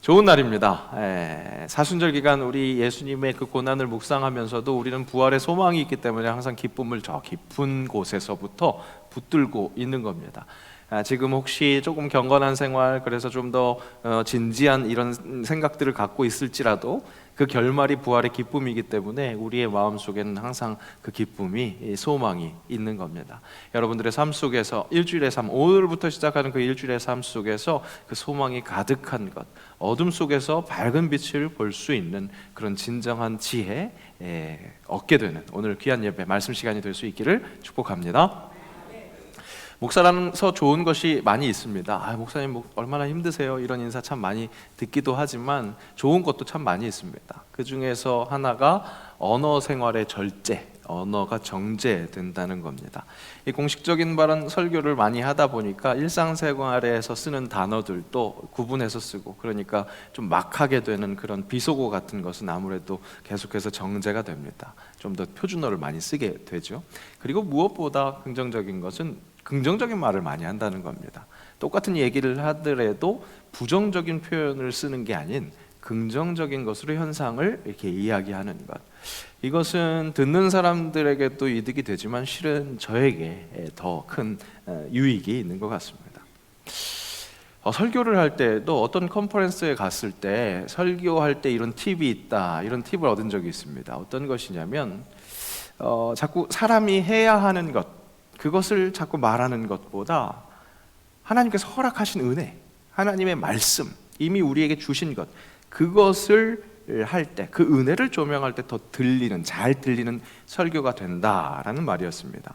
좋은 날입니다. 사순절 기간 우리 예수님의 그 고난을 묵상하면서도 우리는 부활의 소망이 있기 때문에 항상 기쁨을 저 깊은 곳에서부터 붙들고 있는 겁니다. 지금 혹시 조금 경건한 생활, 그래서 좀 더 진지한 이런 생각들을 갖고 있을지라도 그 결말이 부활의 기쁨이기 때문에 우리의 마음속에는 항상 그 기쁨이, 소망이 있는 겁니다. 여러분들의 삶 속에서 일주일의 삶, 오늘부터 시작하는 그 일주일의 삶 속에서 그 소망이 가득한 것, 어둠 속에서 밝은 빛을 볼 수 있는 그런 진정한 지혜 얻게 되는 오늘 귀한 예배, 말씀 시간이 될 수 있기를 축복합니다. 목사라서 좋은 것이 많이 있습니다. 목사님 얼마나 힘드세요? 이런 인사 참 많이 듣기도 하지만 좋은 것도 참 많이 있습니다. 그 중에서 하나가 언어 생활의 절제, 언어가 정제된다는 겁니다. 이 공식적인 발언 설교를 많이 하다 보니까 일상생활에서 쓰는 단어들도 구분해서 쓰고, 그러니까 좀 막하게 되는 그런 비속어 같은 것은 아무래도 계속해서 정제가 됩니다. 좀 더 표준어를 많이 쓰게 되죠. 그리고 무엇보다 긍정적인 것은 긍정적인 말을 많이 한다는 겁니다. 똑같은 얘기를 하더라도 부정적인 표현을 쓰는 게 아닌 긍정적인 것으로 현상을 이렇게 이야기하는 것, 이것은 듣는 사람들에게도 이득이 되지만 실은 저에게 더 큰 유익이 있는 것 같습니다. 설교를 할 때도 어떤 컨퍼런스에 갔을 때 설교할 때 이런 팁이 있다, 이런 팁을 얻은 적이 있습니다. 어떤 것이냐면 자꾸 사람이 해야 하는 것, 그것을 자꾸 말하는 것보다 하나님께서 허락하신 은혜, 하나님의 말씀, 이미 우리에게 주신 것, 그것을 할 때, 그 은혜를 조명할 때 더 들리는, 잘 들리는 설교가 된다라는 말이었습니다.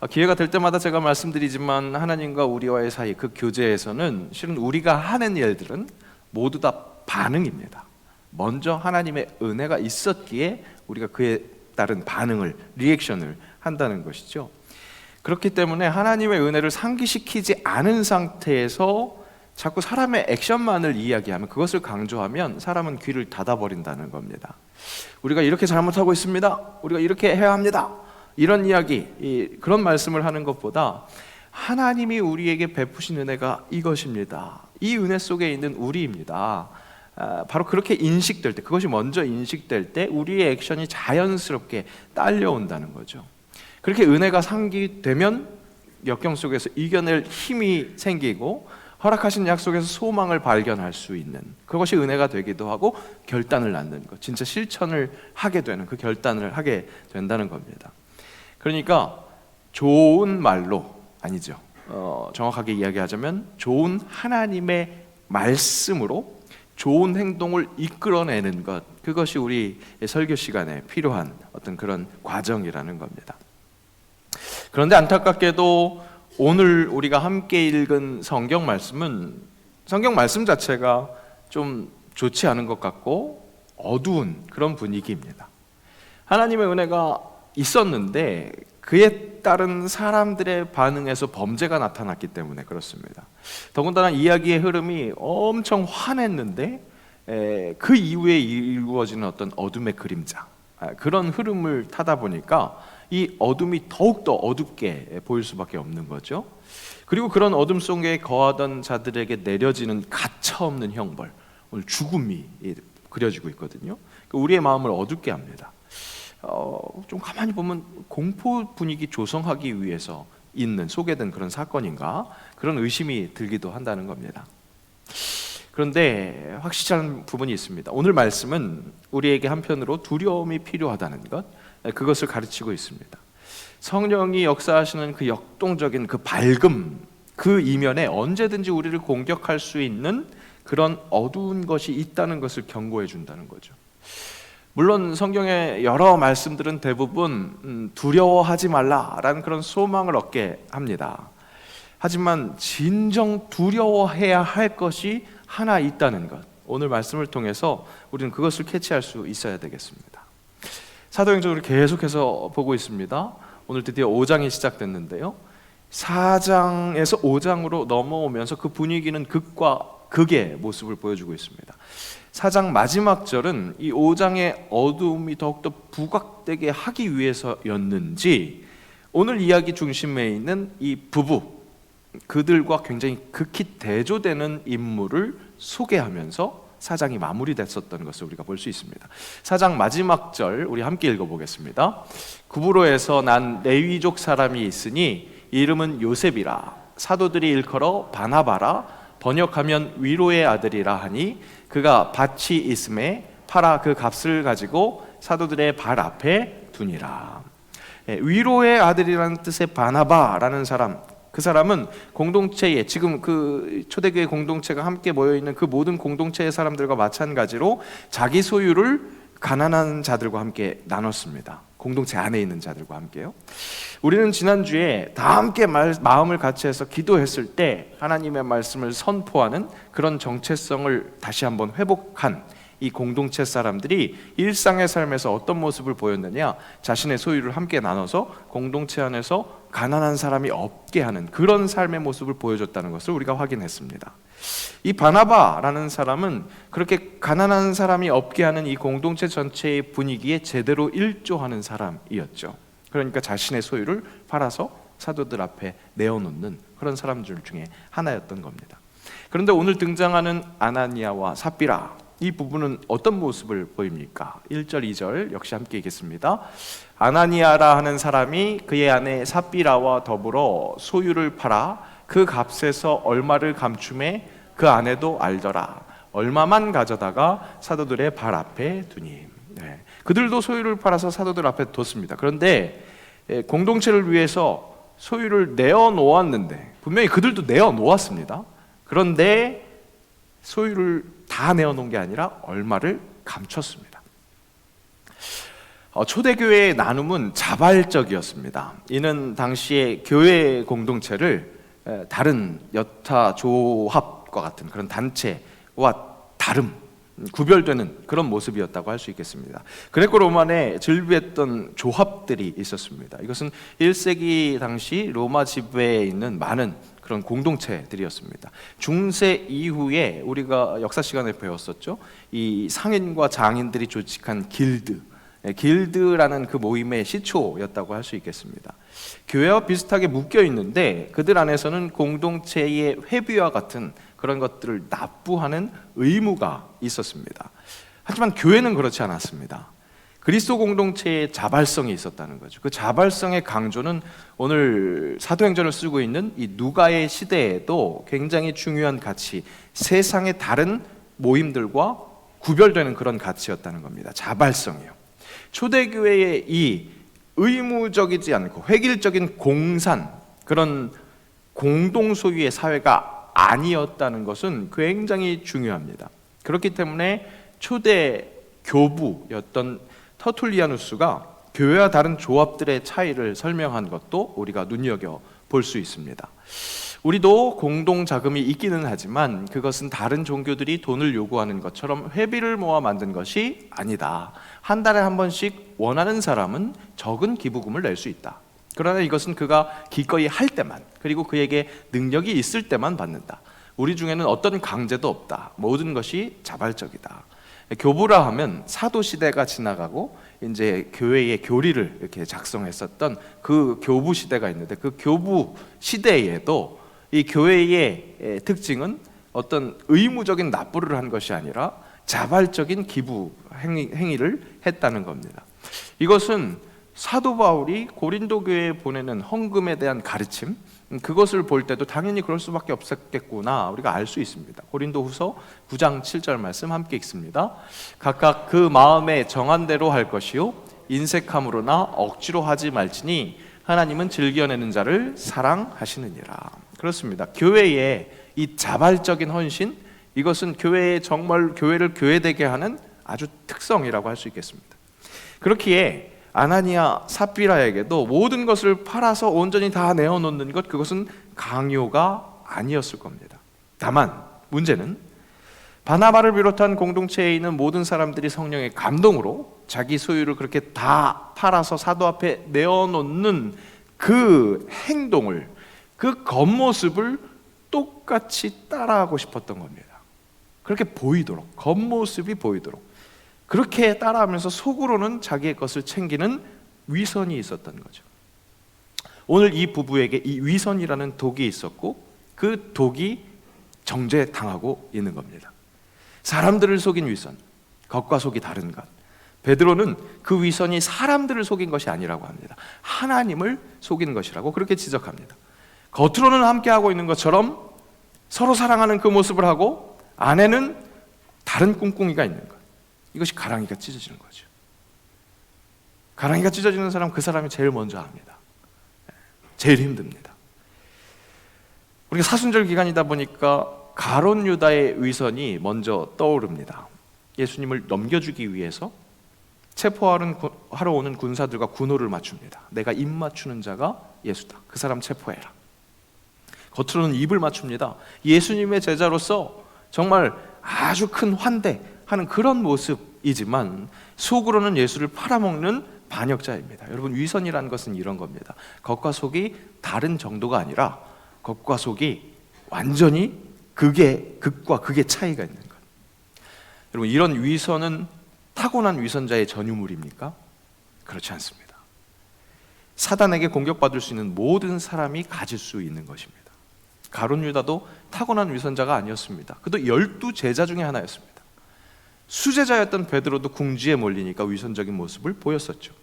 기회가 될 때마다 제가 말씀드리지만 하나님과 우리와의 사이, 그 교제에서는 실은 우리가 하는 일들은 모두 다 반응입니다. 먼저 하나님의 은혜가 있었기에 우리가 그에 따른 반응을, 리액션을 한다는 것이죠. 그렇기 때문에 하나님의 은혜를 상기시키지 않은 상태에서 자꾸 사람의 액션만을 이야기하면, 그것을 강조하면 사람은 귀를 닫아버린다는 겁니다. 우리가 이렇게 잘못하고 있습니다, 우리가 이렇게 해야 합니다, 이런 이야기, 그런 말씀을 하는 것보다 하나님이 우리에게 베푸신 은혜가 이것입니다, 이 은혜 속에 있는 우리입니다, 바로 그렇게 인식될 때, 그것이 먼저 인식될 때 우리의 액션이 자연스럽게 딸려온다는 거죠. 그렇게 은혜가 상기되면 역경 속에서 이겨낼 힘이 생기고 허락하신 약속에서 소망을 발견할 수 있는, 그것이 은혜가 되기도 하고 결단을 낳는 것, 진짜 실천을 하게 되는, 그 결단을 하게 된다는 겁니다. 그러니까 좋은 말로, 아니죠, 정확하게 이야기하자면 좋은 하나님의 말씀으로 좋은 행동을 이끌어내는 것, 그것이 우리 설교 시간에 필요한 어떤 그런 과정이라는 겁니다. 그런데 안타깝게도 오늘 우리가 함께 읽은 성경 말씀은, 성경 말씀 자체가 좀 좋지 않은 것 같고 어두운 그런 분위기입니다. 하나님의 은혜가 있었는데 그에 따른 사람들의 반응에서 범죄가 나타났기 때문에 그렇습니다. 더군다나 이야기의 흐름이 엄청 환했는데 그 이후에 이루어지는 어떤 어둠의 그림자, 그런 흐름을 타다 보니까 이 어둠이 더욱더 어둡게 보일 수밖에 없는 거죠. 그리고 그런 어둠 속에 거하던 자들에게 내려지는 가차없는 형벌, 오늘 죽음이 그려지고 있거든요. 우리의 마음을 어둡게 합니다. 좀 가만히 보면 공포 분위기 조성하기 위해서 있는, 소개된 그런 사건인가, 그런 의심이 들기도 한다는 겁니다. 그런데 확실한 부분이 있습니다. 오늘 말씀은 우리에게 한편으로 두려움이 필요하다는 것, 그것을 가르치고 있습니다. 성령이 역사하시는 그 역동적인 그 밝음, 그 이면에 언제든지 우리를 공격할 수 있는 그런 어두운 것이 있다는 것을 경고해 준다는 거죠. 물론 성경의 여러 말씀들은 대부분 두려워하지 말라라는 그런 소망을 얻게 합니다. 하지만 진정 두려워해야 할 것이 하나 있다는 것, 오늘 말씀을 통해서 우리는 그것을 캐치할 수 있어야 되겠습니다. 사도행전을 계속해서 보고 있습니다. 오늘 드디어 5장이 시작됐는데요, 4장에서 5장으로 넘어오면서 그 분위기는 극과 극의 모습을 보여주고 있습니다. 4장 마지막 절은 이 5장의 어두움이 더욱더 부각되게 하기 위해서였는지 오늘 이야기 중심에 있는 이 부부, 그들과 굉장히 극히 대조되는 인물을 소개하면서 4장이 마무리됐었던 것을 우리가 볼 수 있습니다. 4장 마지막 절 우리 함께 읽어보겠습니다. 구브로에서 난 레위족 사람이 있으니 이름은 요셉이라. 사도들이 일컬어 바나바라. 번역하면 위로의 아들이라 하니 그가 밭이 있음에 팔아 그 값을 가지고 사도들의 발 앞에 두니라. 위로의 아들이라는 뜻의 바나바라는 사람, 그 사람은 공동체에, 지금 그 초대교회 공동체가 함께 모여있는 그 모든 공동체의 사람들과 마찬가지로 자기 소유를 가난한 자들과 함께 나눴습니다. 공동체 안에 있는 자들과 함께요. 우리는 지난주에 다 함께 마음을 같이 해서 기도했을 때 하나님의 말씀을 선포하는 그런 정체성을 다시 한번 회복한 이 공동체 사람들이 일상의 삶에서 어떤 모습을 보였느냐, 자신의 소유를 함께 나눠서 공동체 안에서 가난한 사람이 없게 하는 그런 삶의 모습을 보여줬다는 것을 우리가 확인했습니다. 이 바나바라는 사람은 그렇게 가난한 사람이 없게 하는 이 공동체 전체의 분위기에 제대로 일조하는 사람이었죠. 그러니까 자신의 소유를 팔아서 사도들 앞에 내어놓는 그런 사람들 중에 하나였던 겁니다. 그런데 오늘 등장하는 아나니아와 삽비라, 이 부분은 어떤 모습을 보입니까? 1절, 2절 역시 함께 읽겠습니다. 아나니아라 하는 사람이 그의 아내 삽비라와 더불어 소유를 팔아 그 값에서 얼마를 감춤해 그 아내도 알더라. 얼마만 가져다가 사도들의 발 앞에 두니. 그들도 소유를 팔아서 사도들 앞에 뒀습니다. 그런데 공동체를 위해서 소유를 내어놓았는데, 분명히 그들도 내어놓았습니다. 그런데 소유를 다 내어놓은 게 아니라 얼마를 감췄습니다. 초대교회의 나눔은 자발적이었습니다. 이는 당시의 교회 공동체를 다른 여타 조합과 같은 그런 단체와 구별되는 그런 모습이었다고 할 수 있겠습니다. 그레코 로만에 즐비했던 조합들이 있었습니다. 이것은 1세기 당시 로마 지배에 있는 많은 그런 공동체들이었습니다. 중세 이후에 우리가 역사 시간에 배웠었죠. 이 상인과 장인들이 조직한 길드라는 그 모임의 시초였다고 할 수 있겠습니다. 교회와 비슷하게 묶여 있는데 그들 안에서는 공동체의 회비와 같은 그런 것들을 납부하는 의무가 있었습니다. 하지만 교회는 그렇지 않았습니다. 그리스도 공동체의 자발성이 있었다는 거죠. 그 자발성의 강조는 오늘 사도행전을 쓰고 있는 이 누가의 시대에도 굉장히 중요한 가치, 세상의 다른 모임들과 구별되는 그런 가치였다는 겁니다. 자발성이요. 초대교회의 이 의무적이지 않고 획일적인 공산, 그런 공동소유의 사회가 아니었다는 것은 굉장히 중요합니다. 그렇기 때문에 초대 교부였던 터툴리아누스가 교회와 다른 조합들의 차이를 설명한 것도 우리가 눈여겨볼 수 있습니다. 우리도 공동자금이 있기는 하지만 그것은 다른 종교들이 돈을 요구하는 것처럼 회비를 모아 만든 것이 아니다. 한 달에 한 번씩 원하는 사람은 적은 기부금을 낼 수 있다. 그러나 이것은 그가 기꺼이 할 때만, 그리고 그에게 능력이 있을 때만 받는다. 우리 중에는 어떤 강제도 없다. 모든 것이 자발적이다. 교부라 하면 사도 시대가 지나가고 이제 교회의 교리를 이렇게 작성했었던 그 교부 시대가 있는데, 그 교부 시대에도 이 교회의 특징은 어떤 의무적인 납부를 한 것이 아니라 자발적인 기부 행위를 했다는 겁니다. 이것은 사도 바울이 고린도 교회에 보내는 헌금에 대한 가르침, 그것을 볼 때도 당연히 그럴 수밖에 없었겠구나 우리가 알 수 있습니다. 고린도후서 9장 7절 말씀 함께 읽습니다. 각각 그 마음에 정한 대로 할 것이요 인색함으로나 억지로 하지 말지니 하나님은 즐겨내는 자를 사랑하시느니라. 그렇습니다. 교회의 이 자발적인 헌신, 이것은 교회에 정말 교회를 교회되게 하는 아주 특성이라고 할 수 있겠습니다. 그렇기에 아나니아 삽비라에게도 모든 것을 팔아서 온전히 다 내어놓는 것, 그것은 강요가 아니었을 겁니다. 다만 문제는 바나바를 비롯한 공동체에 있는 모든 사람들이 성령의 감동으로 자기 소유를 그렇게 다 팔아서 사도 앞에 내어놓는 그 행동을, 그 겉모습을 똑같이 따라하고 싶었던 겁니다. 그렇게 보이도록, 겉모습이 보이도록 그렇게 따라하면서 속으로는 자기의 것을 챙기는 위선이 있었던 거죠. 오늘 이 부부에게 이 위선이라는 독이 있었고 그 독이 정죄당하고 있는 겁니다. 사람들을 속인 위선, 겉과 속이 다른 것. 베드로는 그 위선이 사람들을 속인 것이 아니라고 합니다. 하나님을 속인 것이라고 그렇게 지적합니다. 겉으로는 함께하고 있는 것처럼 서로 사랑하는 그 모습을 하고 안에는 다른 꿍꿍이가 있는 것. 이것이 가랑이가 찢어지는 거죠. 가랑이가 찢어지는 사람, 그 사람이 제일 먼저 합니다. 제일 힘듭니다. 우리가 사순절 기간이다 보니까 가룟 유다의 위선이 먼저 떠오릅니다. 예수님을 넘겨주기 위해서 체포하러 오는 군사들과 군호를 맞춥니다. 내가 입 맞추는 자가 예수다. 그 사람 체포해라. 겉으로는 입을 맞춥니다. 예수님의 제자로서 정말 아주 큰 환대하는 그런 모습이지만 속으로는 예수를 팔아먹는 반역자입니다. 여러분, 위선이라는 것은 이런 겁니다. 겉과 속이 다른 정도가 아니라 겉과 속이 완전히 극과 극의 차이가 있는 것. 여러분, 이런 위선은 타고난 위선자의 전유물입니까? 그렇지 않습니다. 사단에게 공격받을 수 있는 모든 사람이 가질 수 있는 것입니다. 가룟 유다도 타고난 위선자가 아니었습니다. 그도 12제자 중에 하나였습니다. 수제자였던 베드로도 궁지에 몰리니까 위선적인 모습을 보였었죠.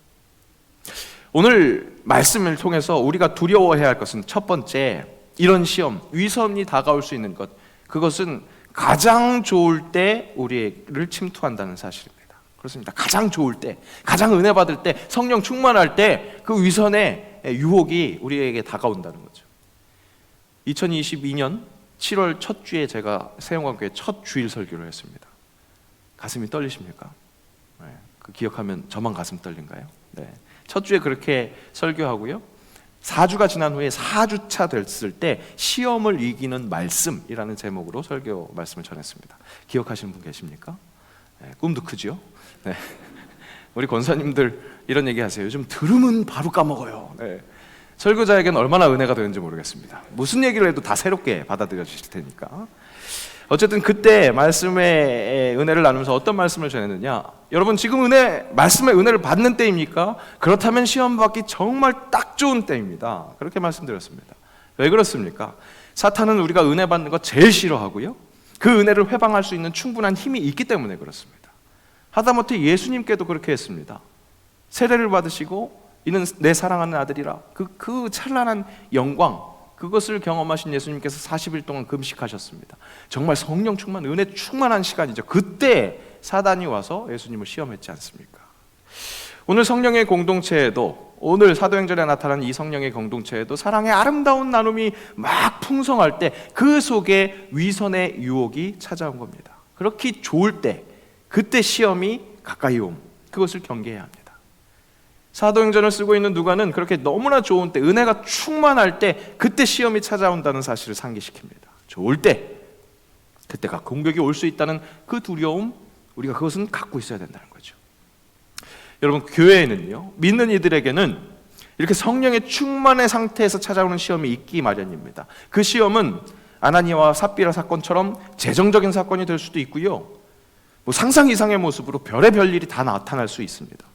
오늘 말씀을 통해서 우리가 두려워해야 할 것은 첫 번째, 이런 시험, 위선이 다가올 수 있는 것, 그것은 가장 좋을 때 우리를 침투한다는 사실입니다. 그렇습니다. 가장 좋을 때, 가장 은혜 받을 때, 성령 충만할 때 그 위선의 유혹이 우리에게 다가온다는 거죠. 2022년 7월 첫 주에 제가 세영광교회 첫 주일 설교를 했습니다. 가슴이 떨리십니까? 네, 그 기억하면 저만 가슴 떨린가요? 네. 첫 주에 그렇게 설교하고요. 4주가 지난 후에 4주차 됐을 때 시험을 이기는 말씀이라는 제목으로 설교 말씀을 전했습니다. 기억하시는 분 계십니까? 네, 꿈도 크죠? 네. 우리 권사님들 이런 얘기 하세요. 요즘 들으면 바로 까먹어요. 네. 설교자에게는 얼마나 은혜가 되는지 모르겠습니다. 무슨 얘기를 해도 다 새롭게 받아들여지실 테니까. 어쨌든 그때 말씀의 은혜를 나누면서 어떤 말씀을 전했느냐, 여러분 지금 말씀의 은혜를 받는 때입니까? 그렇다면 시험 받기 정말 딱 좋은 때입니다. 그렇게 말씀드렸습니다. 왜 그렇습니까? 사탄은 우리가 은혜 받는 거 제일 싫어하고요, 그 은혜를 회방할 수 있는 충분한 힘이 있기 때문에 그렇습니다. 하다못해 예수님께도 그렇게 했습니다. 세례를 받으시고 이는 내 사랑하는 아들이라, 그 찬란한 영광, 그것을 경험하신 예수님께서 40일 동안 금식하셨습니다. 정말 성령 충만, 은혜 충만한 시간이죠. 그때 사단이 와서 예수님을 시험했지 않습니까? 오늘 성령의 공동체에도, 오늘 사도행전에 나타난 이 성령의 공동체에도 사랑의 아름다운 나눔이 막 풍성할 때 그 속에 위선의 유혹이 찾아온 겁니다. 그렇게 좋을 때, 그때 시험이 가까이 옴, 그것을 경계해야 합니다. 사도행전을 쓰고 있는 누가는 그렇게 너무나 좋은 때, 은혜가 충만할 때, 그때 시험이 찾아온다는 사실을 상기시킵니다. 좋을 때, 그때가 공격이 올 수 있다는 그 두려움, 우리가 그것은 갖고 있어야 된다는 거죠. 여러분, 교회에는요, 믿는 이들에게는 이렇게 성령의 충만의 상태에서 찾아오는 시험이 있기 마련입니다. 그 시험은 아나니아와 삽비라 사건처럼 재정적인 사건이 될 수도 있고요, 상상 이상의 모습으로 별의별 일이 다 나타날 수 있습니다.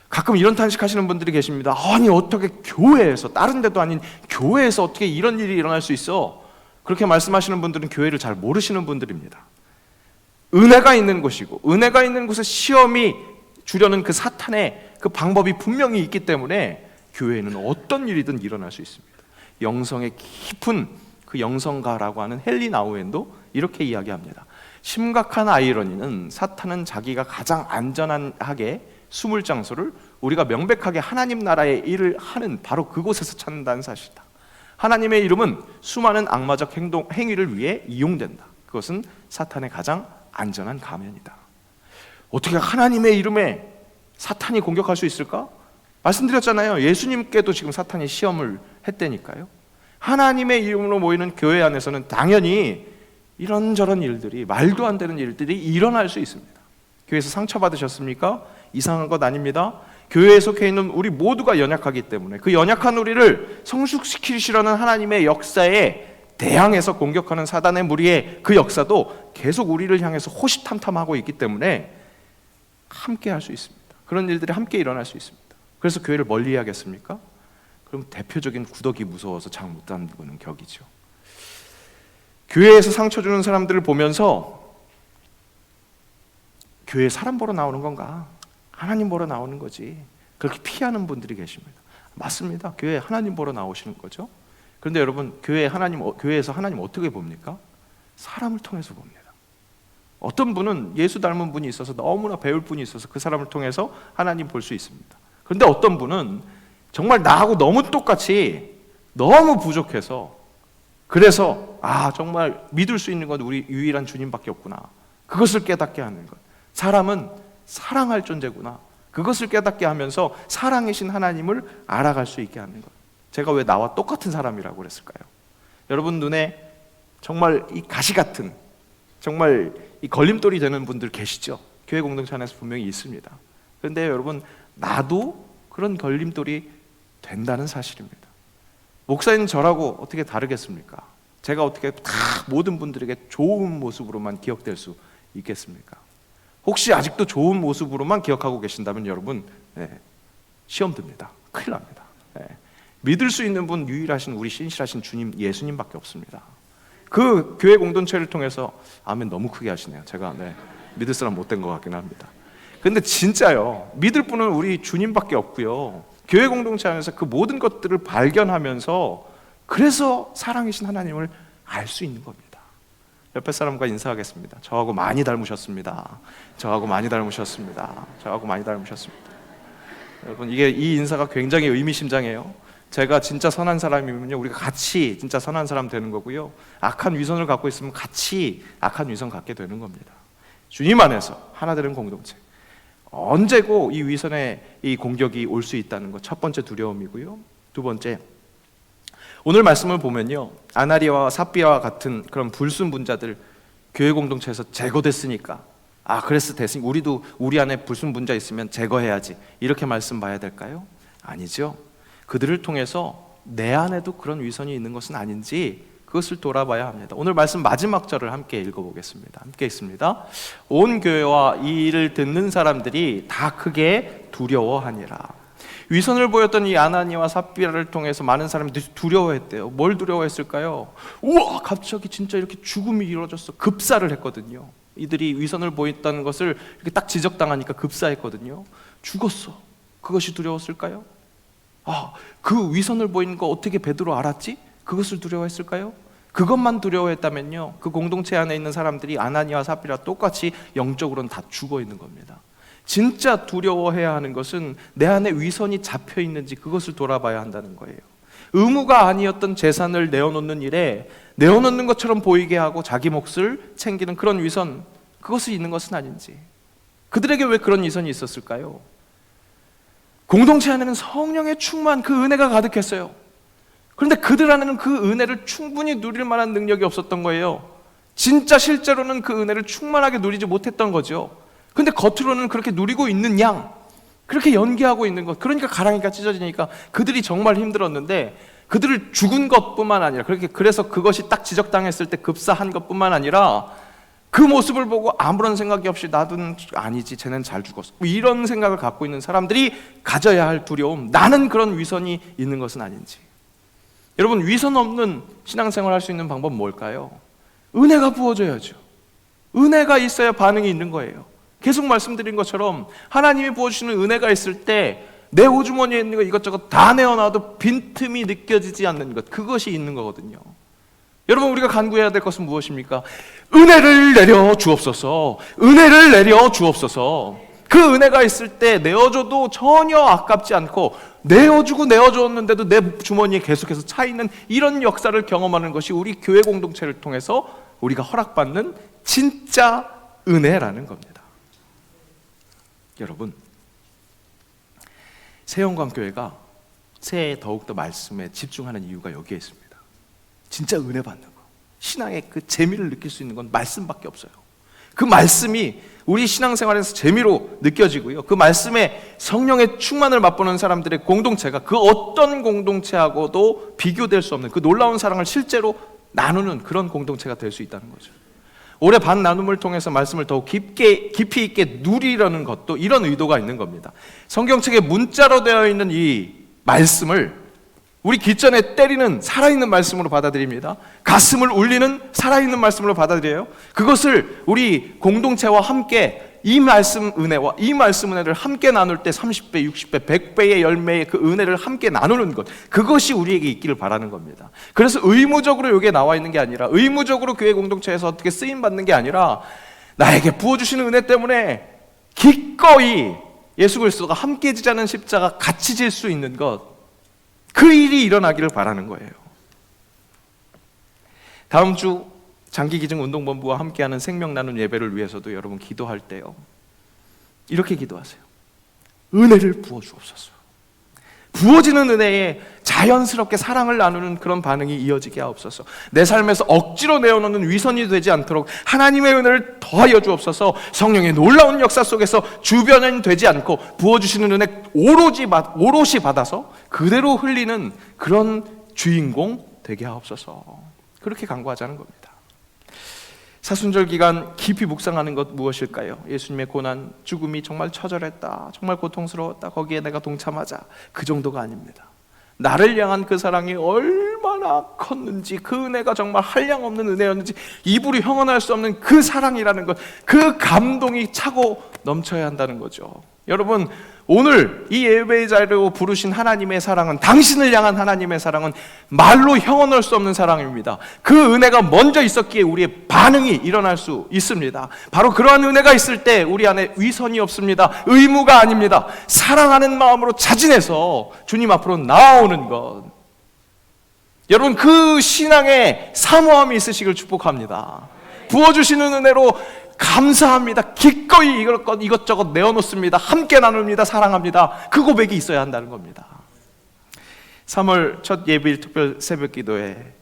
가끔 이런 탄식하시는 분들이 계십니다. 아니 어떻게 교회에서, 다른 데도 아닌 교회에서 어떻게 이런 일이 일어날 수 있어? 그렇게 말씀하시는 분들은 교회를 잘 모르시는 분들입니다. 은혜가 있는 곳이고, 은혜가 있는 곳에 시험이 주려는 그 사탄의 그 방법이 분명히 있기 때문에 교회에는 어떤 일이든 일어날 수 있습니다. 영성의 깊은 그 영성가라고 하는 헨리 나우엔도 이렇게 이야기합니다. 심각한 아이러니는 사탄은 자기가 가장 안전하게 숨을 장소를 우리가 명백하게 하나님 나라의 일을 하는 바로 그곳에서 찾는다는 사실이다. 하나님의 이름은 수많은 악마적 행위를 위해 이용된다. 그것은 사탄의 가장 안전한 가면이다. 어떻게 하나님의 이름에 사탄이 공격할 수 있을까? 말씀드렸잖아요. 예수님께도 지금 사탄이 시험을 했다니까요. 하나님의 이름으로 모이는 교회 안에서는 당연히 이런저런 일들이, 말도 안 되는 일들이 일어날 수 있습니다. 교회에서 상처받으셨습니까? 이상한 것 아닙니다. 교회에 속해 있는 우리 모두가 연약하기 때문에 그 연약한 우리를 성숙시키시려는 하나님의 역사에 대항해서 공격하는 사단의 무리의 그 역사도 계속 우리를 향해서 호시탐탐하고 있기 때문에 함께 할 수 있습니다. 그런 일들이 함께 일어날 수 있습니다. 그래서 교회를 멀리 해야겠습니까? 그럼 대표적인 구더기 무서워서 장 못 담그는 격이죠. 교회에서 상처 주는 사람들을 보면서 교회 사람 보러 나오는 건가? 하나님 보러 나오는 거지. 그렇게 피하는 분들이 계십니다. 맞습니다. 교회 하나님 보러 나오시는 거죠. 그런데 여러분, 교회에서 하나님 어떻게 봅니까? 사람을 통해서 봅니다. 어떤 분은 예수 닮은 분이 있어서 너무나 배울 분이 있어서 그 사람을 통해서 하나님 볼 수 있습니다. 그런데 어떤 분은 정말 나하고 너무 똑같이 너무 부족해서, 그래서 정말 믿을 수 있는 건 우리 유일한 주님밖에 없구나, 그것을 깨닫게 하는 것. 사람은 사랑할 존재구나, 그것을 깨닫게 하면서 사랑이신 하나님을 알아갈 수 있게 하는 것. 제가 왜 나와 똑같은 사람이라고 그랬을까요? 여러분 눈에 정말 이 가시 같은, 정말 이 걸림돌이 되는 분들 계시죠? 교회 공동체 안에서 분명히 있습니다. 그런데 여러분, 나도 그런 걸림돌이 된다는 사실입니다. 목사님 저라고 어떻게 다르겠습니까? 제가 어떻게 다 모든 분들에게 좋은 모습으로만 기억될 수 있겠습니까? 혹시 아직도 좋은 모습으로만 기억하고 계신다면 여러분, 시험 듭니다. 큰일 납니다. 믿을 수 있는 분, 유일하신 우리 신실하신 주님 예수님밖에 없습니다. 그 교회 공동체를 통해서, 아멘 너무 크게 하시네요. 제가 믿을 사람 못된 것 같긴 합니다. 근데 진짜요, 믿을 분은 우리 주님밖에 없고요, 교회 공동체 안에서 그 모든 것들을 발견하면서 그래서 사랑이신 하나님을 알 수 있는 겁니다. 옆에 사람과 인사하겠습니다. 저하고 많이 닮으셨습니다. 저하고 많이 닮으셨습니다. 저하고 많이 닮으셨습니다. 여러분, 이 인사가 굉장히 의미심장해요. 제가 진짜 선한 사람이면요, 우리가 같이 진짜 선한 사람 되는 거고요, 악한 위선을 갖고 있으면 같이 악한 위선 갖게 되는 겁니다. 주님 안에서 하나 되는 공동체, 언제고 이 위선의 이 공격이 올 수 있다는 것, 첫 번째 두려움이고요. 두 번째, 오늘 말씀을 보면요, 아나리아와 삽비라와 같은 그런 불순분자들 교회 공동체에서 제거됐으니까, 그래서 됐으니 우리도 우리 안에 불순분자 있으면 제거해야지, 이렇게 말씀 봐야 될까요? 아니죠. 그들을 통해서 내 안에도 그런 위선이 있는 것은 아닌지 그것을 돌아봐야 합니다. 오늘 말씀 마지막 절을 함께 읽어보겠습니다. 함께 읽습니다. 온 교회와 이 일을 듣는 사람들이 다 크게 두려워하니라. 위선을 보였던 이 아나니아와 삽비라를 통해서 많은 사람들이 두려워했대요. 뭘 두려워했을까요? 우와, 갑자기 진짜 이렇게 죽음이 이루어졌어. 급사를 했거든요. 이들이 위선을 보였다는 것을 이렇게 딱 지적당하니까 급사했거든요. 죽었어. 그것이 두려웠을까요? 그 위선을 보이는 거 어떻게 베드로 알았지? 그것을 두려워했을까요? 그것만 두려워했다면요, 그 공동체 안에 있는 사람들이 아나니아와 삽비라 똑같이 영적으로는 다 죽어 있는 겁니다. 진짜 두려워해야 하는 것은 내 안에 위선이 잡혀 있는지 그것을 돌아봐야 한다는 거예요. 의무가 아니었던 재산을 내어놓는 일에 내어놓는 것처럼 보이게 하고 자기 몫을 챙기는 그런 위선, 그것이 있는 것은 아닌지. 그들에게 왜 그런 위선이 있었을까요? 공동체 안에는 성령의 충만, 그 은혜가 가득했어요. 그런데 그들 안에는 그 은혜를 충분히 누릴 만한 능력이 없었던 거예요. 진짜 실제로는 그 은혜를 충만하게 누리지 못했던 거죠. 근데 겉으로는 그렇게 누리고 있는 양, 그렇게 연기하고 있는 것, 그러니까 가랑이가 찢어지니까 그들이 정말 힘들었는데, 그들을 죽은 것뿐만 아니라, 그래서 그것이 딱 지적당했을 때 급사한 것뿐만 아니라 그 모습을 보고 아무런 생각이 없이 나도 아니지, 쟤는 잘 죽었어, 이런 생각을 갖고 있는 사람들이 가져야 할 두려움, 나는 그런 위선이 있는 것은 아닌지. 여러분, 위선 없는 신앙생활 할 수 있는 방법은 뭘까요? 은혜가 부어져야죠. 은혜가 있어야 반응이 있는 거예요. 계속 말씀드린 것처럼 하나님이 부어주시는 은혜가 있을 때 내 호주머니에 있는 거 이것저것 다 내어놔도 빈틈이 느껴지지 않는 것, 그것이 있는 거거든요. 여러분, 우리가 간구해야 될 것은 무엇입니까? 은혜를 내려 주옵소서. 은혜를 내려 주옵소서. 그 은혜가 있을 때 내어줘도 전혀 아깝지 않고, 내어주고 내어줬는데도 내 주머니에 계속해서 차있는 이런 역사를 경험하는 것이 우리 교회 공동체를 통해서 우리가 허락받는 진짜 은혜라는 겁니다. 여러분, 새영광교회가 새해에 더욱더 말씀에 집중하는 이유가 여기에 있습니다. 진짜 은혜 받는 거, 신앙의 그 재미를 느낄 수 있는 건 말씀밖에 없어요. 그 말씀이 우리 신앙생활에서 재미로 느껴지고요, 그 말씀에 성령의 충만을 맛보는 사람들의 공동체가 그 어떤 공동체하고도 비교될 수 없는 그 놀라운 사랑을 실제로 나누는 그런 공동체가 될 수 있다는 거죠. 올해 반 나눔을 통해서 말씀을 더욱 깊이 있게 누리려는 것도 이런 의도가 있는 겁니다. 성경책에 문자로 되어 있는 이 말씀을 우리 귓전에 때리는 살아있는 말씀으로 받아들입니다. 가슴을 울리는 살아있는 말씀으로 받아들여요. 그것을 우리 공동체와 함께 이 말씀 은혜와 이 말씀 은혜를 함께 나눌 때 30배, 60배, 100배의 열매의 그 은혜를 함께 나누는 것, 그것이 우리에게 있기를 바라는 겁니다. 그래서 의무적으로 여기에 나와 있는 게 아니라, 의무적으로 교회 공동체에서 어떻게 쓰임받는 게 아니라, 나에게 부어주시는 은혜 때문에 기꺼이 예수 그리스도가 함께 지자는 십자가 같이 질 수 있는 것, 그 일이 일어나기를 바라는 거예요. 다음 주 장기기증 운동본부와 함께하는 생명 나눔 예배를 위해서도 여러분 기도할 때요, 이렇게 기도하세요. 은혜를 부어주옵소서. 부어지는 은혜에 자연스럽게 사랑을 나누는 그런 반응이 이어지게 하옵소서. 내 삶에서 억지로 내어놓는 위선이 되지 않도록 하나님의 은혜를 더하여 주옵소서. 성령의 놀라운 역사 속에서 주변은 되지 않고 부어주시는 은혜 오롯이 받아서 그대로 흘리는 그런 주인공 되게 하옵소서. 그렇게 간구하자는 겁니다. 사순절 기간 깊이 묵상하는 것 무엇일까요? 예수님의 고난, 죽음이 정말 처절했다, 정말 고통스러웠다, 거기에 내가 동참하자, 그 정도가 아닙니다. 나를 향한 그 사랑이 얼마나 컸는지, 그 은혜가 정말 한량없는 은혜였는지, 입으로 형언할 수 없는 그 사랑이라는 것, 그 감동이 차고 넘쳐야 한다는 거죠. 여러분, 오늘 이 예배의 자리로 부르신 하나님의 사랑은, 당신을 향한 하나님의 사랑은 말로 형언할 수 없는 사랑입니다. 그 은혜가 먼저 있었기에 우리의 반응이 일어날 수 있습니다. 바로 그러한 은혜가 있을 때 우리 안에 위선이 없습니다. 의무가 아닙니다. 사랑하는 마음으로 자진해서 주님 앞으로 나아오는 것, 여러분 그 신앙에 사모함이 있으시길 축복합니다. 부어주시는 은혜로 감사합니다. 기꺼이 이것저것 내어놓습니다. 함께 나눕니다. 사랑합니다. 그 고백이 있어야 한다는 겁니다. 3월 첫 예비일 특별 새벽 기도에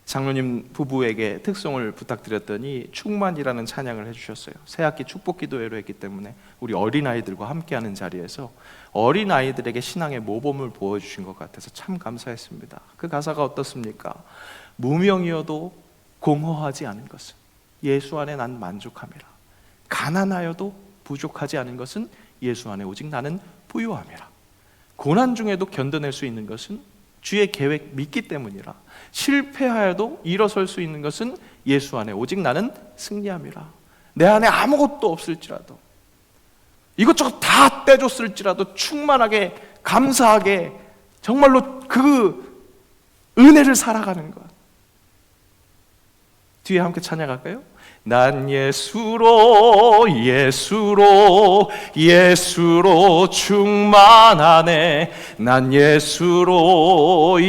장로님 부부에게 특송을 부탁드렸더니 충만이라는 찬양을 해주셨어요. 새학기 축복 기도회로 했기 때문에 우리 어린아이들과 함께하는 자리에서 어린아이들에게 신앙의 모범을 보여주신 것 같아서 참 감사했습니다. 그 가사가 어떻습니까? 무명이어도 공허하지 않은 것은 예수 안에 난 만족함이라. 가난하여도 부족하지 않은 것은 예수 안에 오직 나는 부유함이라. 고난 중에도 견뎌낼 수 있는 것은 주의 계획 믿기 때문이라. 실패하여도 일어설 수 있는 것은 예수 안에 오직 나는 승리함이라. 내 안에 아무것도 없을지라도, 이것저것 다 떼줬을지라도 충만하게 감사하게 정말로 그 은혜를 살아가는 것. 뒤에 함께 찬양할까요? 난 예수로 충만하네. 난 예수로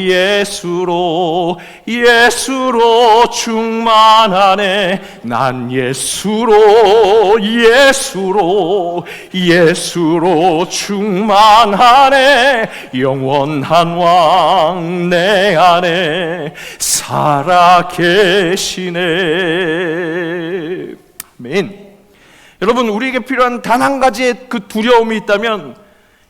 충만하네. 난 예수로 충만하네. 영원한 왕 내 안에 살아 계시네. 아멘. 여러분, 우리에게 필요한 단 한 가지의 그 두려움이 있다면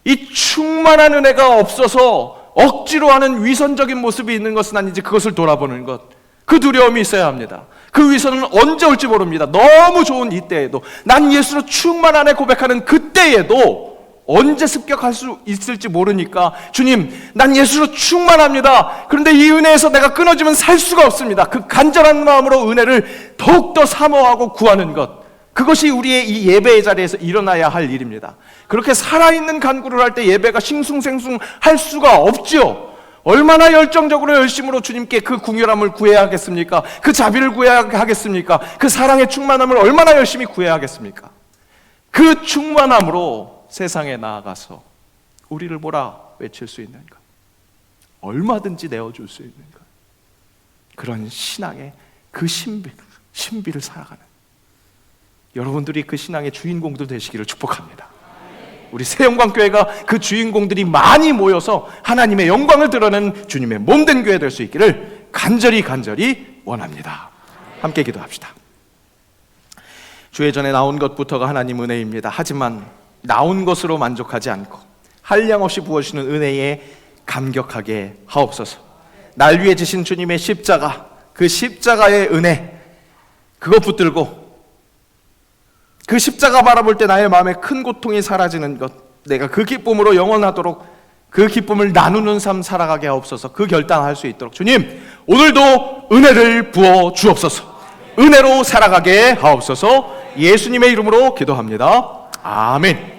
이 충만한 은혜가 없어서 억지로 하는 위선적인 모습이 있는 것은 아닌지 그것을 돌아보는 것, 그 두려움이 있어야 합니다. 그 위선은 언제 올지 모릅니다. 너무 좋은 이때에도, 난 예수로 충만하네 고백하는 그때에도 언제 습격할 수 있을지 모르니까, 주님 난 예수로 충만합니다. 그런데 이 은혜에서 내가 끊어지면 살 수가 없습니다. 그 간절한 마음으로 은혜를 더욱더 사모하고 구하는 것, 그것이 우리의 이 예배의 자리에서 일어나야 할 일입니다. 그렇게 살아있는 간구를 할 때 예배가 싱숭생숭 할 수가 없지요. 얼마나 열정적으로 열심으로 주님께 그 궁휼함을 구해야 하겠습니까? 그 자비를 구해야 하겠습니까? 그 사랑의 충만함을 얼마나 열심히 구해야 하겠습니까? 그 충만함으로 세상에 나아가서 우리를 뭐라 외칠 수 있는가? 얼마든지 내어줄 수 있는가? 그런 신앙의 그 신비를 살아가는 여러분들이 그 신앙의 주인공들 되시기를 축복합니다. 우리 새영광교회가 그 주인공들이 많이 모여서 하나님의 영광을 드러내는 주님의 몸된 교회 될 수 있기를 간절히 원합니다. 함께 기도합시다. 주의 전에 나온 것부터가 하나님 은혜입니다. 하지만 나온 것으로 만족하지 않고 한량없이 부어주시는 은혜에 감격하게 하옵소서. 날 위해 지신 주님의 십자가, 그 십자가의 은혜, 그거 붙들고 그 십자가 바라볼 때 나의 마음에 큰 고통이 사라지는 것, 내가 그 기쁨으로 영원하도록 그 기쁨을 나누는 삶 살아가게 하옵소서. 그 결단할 수 있도록 주님 오늘도 은혜를 부어 주옵소서. 은혜로 살아가게 하옵소서. 예수님의 이름으로 기도합니다. 아멘.